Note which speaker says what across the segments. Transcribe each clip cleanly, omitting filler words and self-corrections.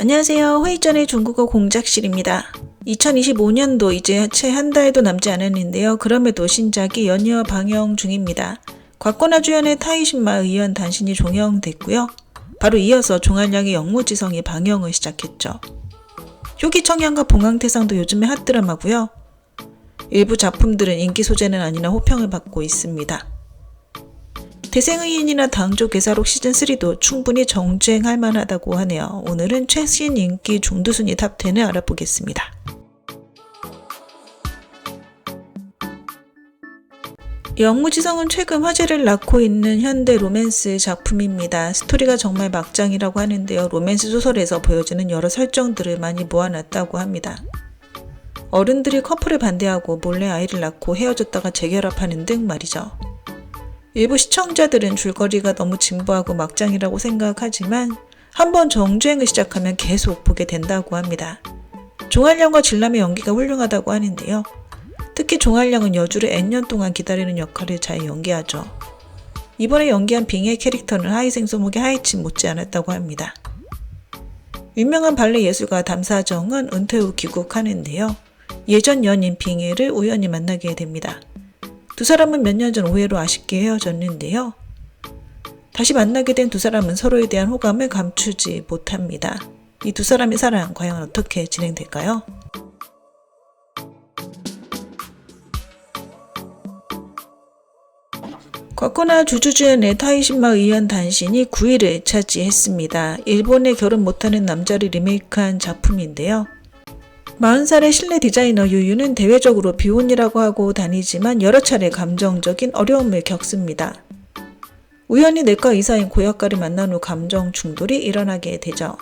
Speaker 1: 안녕하세요. 회의전의 중국어 공작실입니다. 2025년도 이제 채 한 달도 남지 않았는데요. 그럼에도 신작이 연이어 방영 중입니다. 곽건화 주연의 타이신마 의연 단신이 종영됐고요. 바로 이어서 종한량의 영무지성이 방영을 시작했죠. 효기청량과 봉황태상도 요즘에 핫드라마고요. 일부 작품들은 인기 소재는 아니나 호평을 받고 있습니다. 대생의인이나 당조괴사록 시즌3도 충분히 정주행할 만하다고 하네요. 오늘은 최신 인기 중두순위 탑10을 알아보겠습니다. 영무지성은 최근 화제를 낳고 있는 현대 로맨스 작품입니다. 스토리가 정말 막장이라고 하는데요. 로맨스 소설에서 보여지는 여러 설정들을 많이 모아놨다고 합니다. 어른들이 커플을 반대하고 몰래 아이를 낳고 헤어졌다가 재결합하는 등 말이죠. 일부 시청자들은 줄거리가 너무 진부하고 막장이라고 생각하지만 한번 정주행을 시작하면 계속 보게 된다고 합니다. 종한량과 진람의 연기가 훌륭하다고 하는데요. 특히 종한량은 여주를 N년 동안 기다리는 역할을 잘 연기하죠. 이번에 연기한 빙의 캐릭터는 하이생소목의 하이친 못지않았다고 합니다. 유명한 발레 예술가 담사정은 은퇴 후 귀국하는데요. 예전 연인 빙의를 우연히 만나게 됩니다. 두 사람은 몇 년 전 오해로 아쉽게 헤어졌는데요. 다시 만나게 된 두 사람은 서로에 대한 호감을 감추지 못합니다. 이 두 사람의 사랑 과연 어떻게 진행될까요? 곽건화 주주주연의 타이신마 의연 단신이 9위를 차지했습니다. 일본에 결혼 못하는 남자를 리메이크한 작품인데요. 40살의 실내 디자이너 유유는 대외적으로 비혼이라고 하고 다니지만 여러 차례 감정적인 어려움을 겪습니다. 우연히 내과 의사인 고역가를 만난 후 감정 충돌이 일어나게 되죠.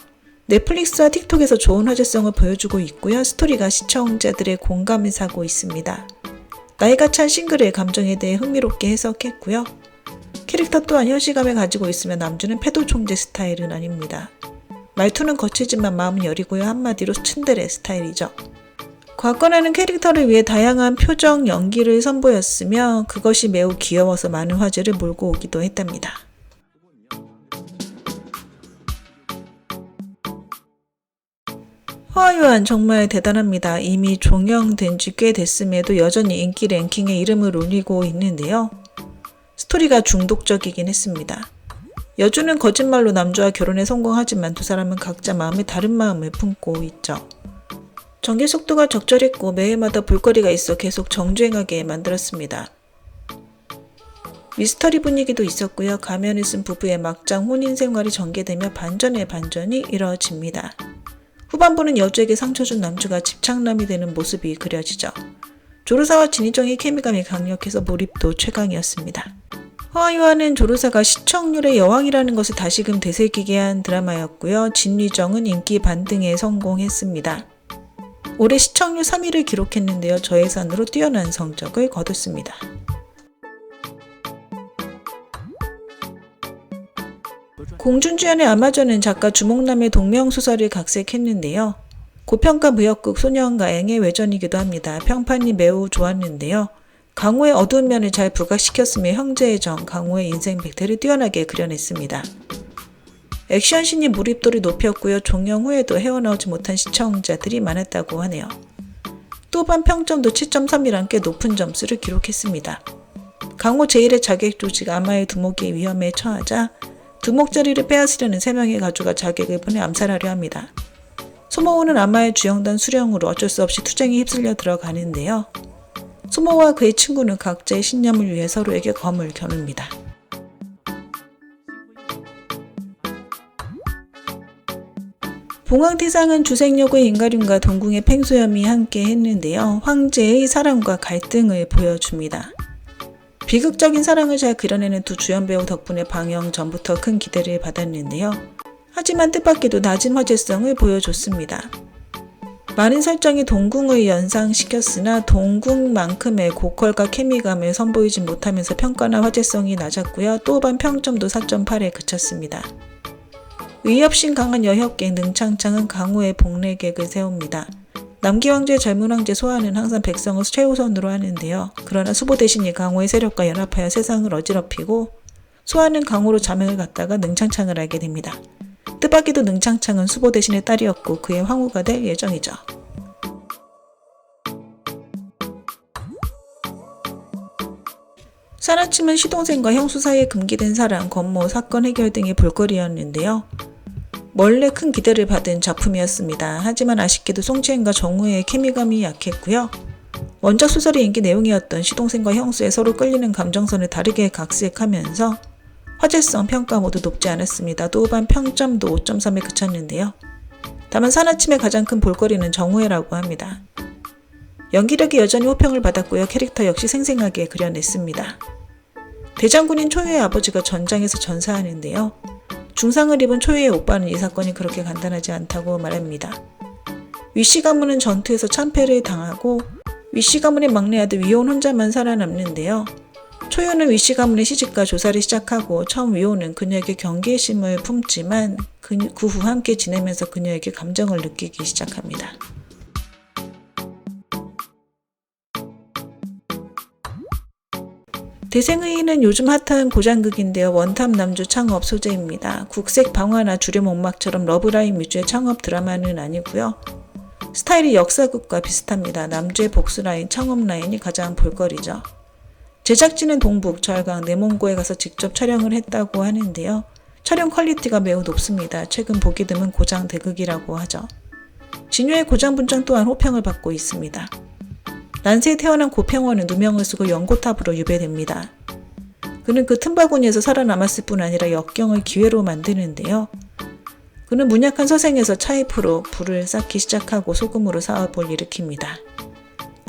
Speaker 1: 넷플릭스와 틱톡에서 좋은 화제성을 보여주고 있고요. 스토리가 시청자들의 공감을 사고 있습니다. 나이가 찬 싱글의 감정에 대해 흥미롭게 해석했고요. 캐릭터 또한 현실감을 가지고 있으며 남주는 패도 총재 스타일은 아닙니다. 말투는 거칠지만 마음은 여리고요. 한마디로 츤데레 스타일이죠. 곽건화는 캐릭터를 위해 다양한 표정 연기를 선보였으며 그것이 매우 귀여워서 많은 화제를 몰고 오기도 했답니다. 허아유한 정말 대단합니다. 이미 종영된 지 꽤 됐음에도 여전히 인기 랭킹에 이름을 올리고 있는데요. 스토리가 중독적이긴 했습니다. 여주는 거짓말로 남주와 결혼에 성공하지만 두 사람은 각자 마음에 다른 마음을 품고 있죠. 전개 속도가 적절했고 매일마다 볼거리가 있어 계속 정주행하게 만들었습니다. 미스터리 분위기도 있었고요. 가면을 쓴 부부의 막장 혼인 생활이 전개되며 반전의 반전이 이뤄집니다. 후반부는 여주에게 상처 준 남주가 집착남이 되는 모습이 그려지죠. 조르사와 진희정의 케미감이 강력해서 몰입도 최강이었습니다. 허아유한은 조르사가 시청률의 여왕이라는 것을 다시금 되새기게 한 드라마였고요. 진희정은 인기 반등에 성공했습니다. 올해 시청률 3위를 기록했는데요. 저예산으로 뛰어난 성적을 거뒀습니다. 공준주연의 아마존은 작가 주목남의 동명소설을 각색했는데요. 고평가 무협극 소년가행의 외전이기도 합니다. 평판이 매우 좋았는데요. 강호의 어두운 면을 잘 부각시켰으며 형제의 정, 강호의 인생 백태를 뛰어나게 그려냈습니다. 액션씬이 몰입도를 높였고요. 종영 후에도 헤어나오지 못한 시청자들이 많았다고 하네요. 또반 평점도 7.3이란 꽤 높은 점수를 기록했습니다. 강호 제1의 자객 조직 아마의 두목이 위험에 처하자 두목 자리를 빼앗으려는 3명의 가주가 자객을 보내 암살하려 합니다. 소모호는 아마의 주영단 수령으로 어쩔 수 없이 투쟁에 휩쓸려 들어가는데요. 소모와 그의 친구는 각자의 신념을 위해 서로에게 검을 겨눕니다. 봉황태상은 주생여고의 임가륜과 동궁의 팽소염이 함께 했는데요. 황제의 사랑과 갈등을 보여줍니다. 비극적인 사랑을 잘 그려내는 두 주연 배우 덕분에 방영 전부터 큰 기대를 받았는데요. 하지만 뜻밖에도 낮은 화제성을 보여줬습니다. 많은 설정이 동궁을 연상시켰으나 동궁만큼의 고퀄과 케미감을 선보이지 못하면서 평가나 화제성이 낮았고요. 또반 평점도 4.8에 그쳤습니다. 의협심 강한 여협객 능창창은 강호의 복례객을 세웁니다. 남기왕제의 젊은 황제 소하는 항상 백성을 최우선으로 하는데요. 그러나 수보 대신이 강호의 세력과 연합하여 세상을 어지럽히고 소하는 강호로 자명을 갖다가 능창창을 하게 됩니다. 뜨박이도 능창창은 수보 대신의 딸이었고 그의 황후가 될 예정이죠. 사라침은 시동생과 형수 사이에 금기된 사랑, 건모, 사건 해결 등의 볼거리였는데요. 원래 큰 기대를 받은 작품이었습니다. 하지만 아쉽게도 송지은과 정우의 케미감이 약했고요. 원작 소설의 인기 내용이었던 시동생과 형수의 서로 끌리는 감정선을 다르게 각색하면서 화제성, 평가 모두 높지 않았습니다. 또반 평점도 5.3에 그쳤는데요. 다만 사라침의 가장 큰 볼거리는 정우회라고 합니다. 연기력이 여전히 호평을 받았고요. 캐릭터 역시 생생하게 그려냈습니다. 대장군인 초유의 아버지가 전장에서 전사하는데요. 중상을 입은 초유의 오빠는 이 사건이 그렇게 간단하지 않다고 말합니다. 위씨 가문은 전투에서 참패를 당하고 위씨 가문의 막내 아들 위온 혼자만 살아남는데요. 초유는 위씨 가문의 시집과 조사를 시작하고 처음 위온은 그녀에게 경계심을 품지만 그 후 함께 지내면서 그녀에게 감정을 느끼기 시작합니다. 대생의는 요즘 핫한 고장극인데요. 원탑 남주 창업 소재입니다. 국색 방화나 주렴 옥막처럼 러브라인 위주의 창업 드라마는 아니고요. 스타일이 역사극과 비슷합니다. 남주의 복수라인, 창업 라인이 가장 볼거리죠. 제작진은 동북, 절강, 내몽고에 가서 직접 촬영을 했다고 하는데요. 촬영 퀄리티가 매우 높습니다. 최근 보기 드문 고장 대극이라고 하죠. 진유의 고장 분장 또한 호평을 받고 있습니다. 난세에 태어난 고평원은 누명을 쓰고 연고탑으로 유배됩니다. 그는 그 틈바구니에서 살아남았을 뿐 아니라 역경을 기회로 만드는데요. 그는 문약한 서생에서 차입으로 불을 쌓기 시작하고 소금으로 사업을 일으킵니다.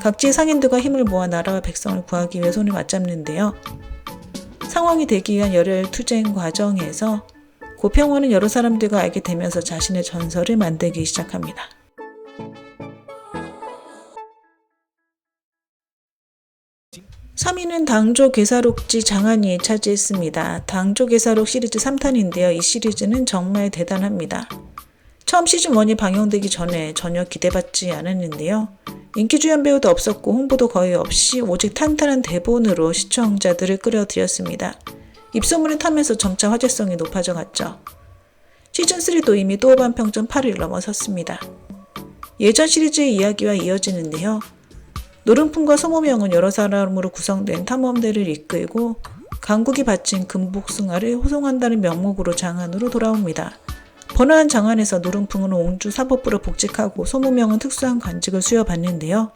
Speaker 1: 각지의 상인들과 힘을 모아 나라와 백성을 구하기 위해 손을 맞잡는데요. 상황이 되기 위한 열혈 투쟁 과정에서 고평원은 여러 사람들과 알게 되면서 자신의 전설을 만들기 시작합니다. 3위는 당조괴사록지 장안이 차지했습니다. 당조괴사록 시리즈 3탄인데요. 이 시리즈는 정말 대단합니다. 처음 시즌1이 방영되기 전에 전혀 기대받지 않았는데요. 인기 주연 배우도 없었고 홍보도 거의 없이 오직 탄탄한 대본으로 시청자들을 끌어들였습니다. 입소문을 타면서 점차 화제성이 높아져 갔죠. 시즌3도 이미 또반 평점 8을 넘어섰습니다. 예전 시리즈의 이야기와 이어지는데요. 노름품과 소모명은 여러 사람으로 구성된 탐험대를 이끌고 강국이 바친 금복숭아를 호송한다는 명목으로 장안으로 돌아옵니다. 번화한 장안에서 노름풍은 옹주 사법부로 복직하고 소모명은 특수한 관직을 수여받는데요.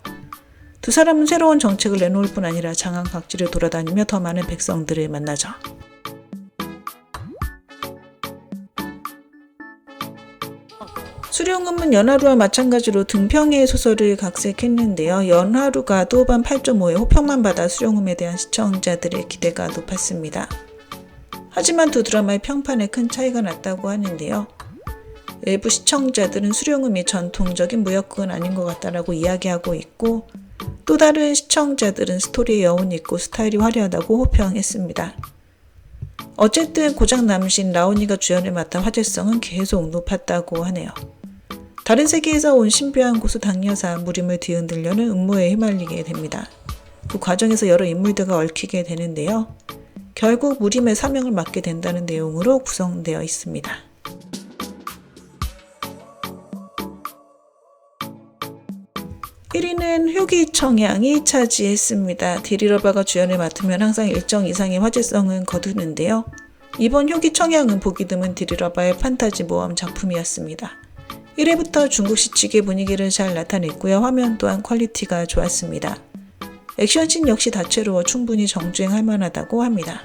Speaker 1: 두 사람은 새로운 정책을 내놓을 뿐 아니라 장안 각지를 돌아다니며 더 많은 백성들을 만나죠. 수룡음은 연하루와 마찬가지로 등평의 소설을 각색했는데요. 연하루가 또반 8.5의 호평만 받아 수룡음에 대한 시청자들의 기대가 높았습니다. 하지만 두 드라마의 평판에 큰 차이가 났다고 하는데요. 일부 시청자들은 수룡음이 전통적인 무협극은 아닌 것 같다라고 이야기하고 있고 또 다른 시청자들은 스토리에 여운이 있고 스타일이 화려하다고 호평했습니다. 어쨌든 고장 남신 라온이가 주연을 맡아 화제성은 계속 높았다고 하네요. 다른 세계에서 온 신비한 고수 당여사 무림을 뒤흔들려는 음모에 휘말리게 됩니다. 그 과정에서 여러 인물들과 얽히게 되는데요. 결국 무림의 사명을 맡게 된다는 내용으로 구성되어 있습니다. 1위는 효기청양이 차지했습니다. 디리러바가 주연을 맡으면 항상 일정 이상의 화제성은 거두는데요. 이번 효기청양은 보기 드문 디리러바의 판타지 모험 작품이었습니다. 1회부터 중국식 지게 분위기를 잘 나타냈고요. 화면 또한 퀄리티가 좋았습니다. 액션씬 역시 다채로워 충분히 정주행할 만하다고 합니다.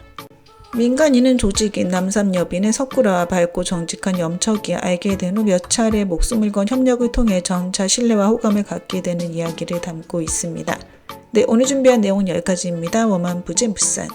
Speaker 1: 민간인은 조직인 남삼여빈의 석구라와 밝고 정직한 염척이 알게 된 후 몇 차례 목숨을 건 협력을 통해 점차 신뢰와 호감을 갖게 되는 이야기를 담고 있습니다. 네, 오늘 준비한 내용은 여기까지입니다. 워만부진 부산.